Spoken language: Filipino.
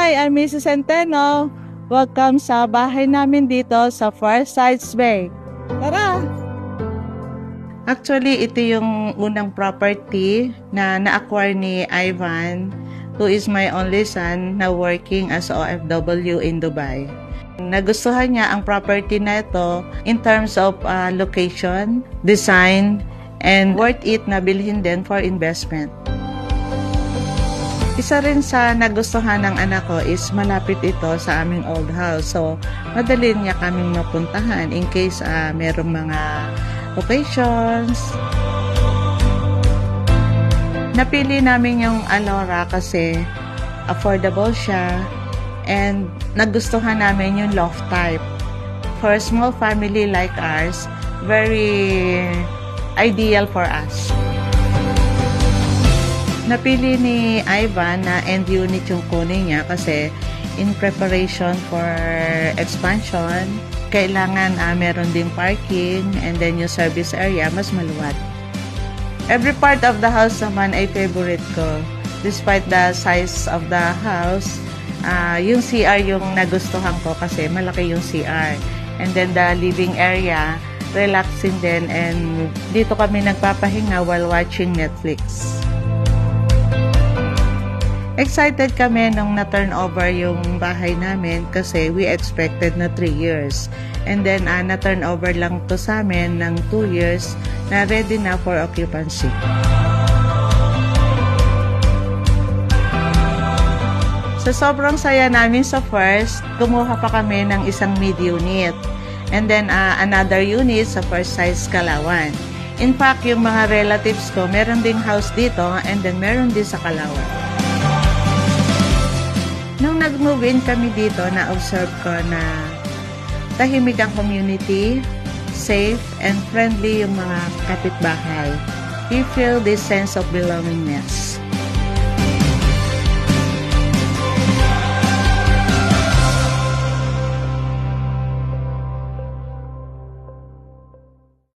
Hi, I'm Mrs. Centeno. Welcome sa bahay namin dito sa Farsights Bay. Tara! Actually, ito yung unang property na na-acquire ni Ivan, who is my only son na working as OFW in Dubai. Nagustuhan niya ang property na ito in terms of location, design, and worth it na bilhin din for investment. Isa rin sa nagustuhan ng anak ko is malapit ito sa aming old house. So, madali niya kaming mapuntahan in case merong mga occasions. Napili namin yung Alora kasi affordable siya and nagustuhan namin yung loft type. For a small family like ours, very ideal for us. Napili ni Ivan na end unit yung kunin niya kasi in preparation for expansion, kailangan meron ding parking and then yung service area mas maluwag. Every part of the house naman ay favorite ko. Despite the size of the house, yung CR yung nagustuhan ko kasi malaki yung CR. And then the living area, relaxing din and dito kami nagpapahinga while watching Netflix. Excited kami nung na-turn over yung bahay namin kasi we expected na 3 years. And then, na-turn over lang to sa amin ng 2 years na ready na for occupancy. Sa sobrang saya namin sa first, kumuha pa kami ng isang mid unit. And then, another unit sa Farsights Calauan. In fact, yung mga relatives ko, meron ding house dito and then meron din sa Calauan. Nung nag-move in kami dito, na-observe ko na tahimik ang community, safe, and friendly yung mga kapitbahay. We feel this sense of belongingness.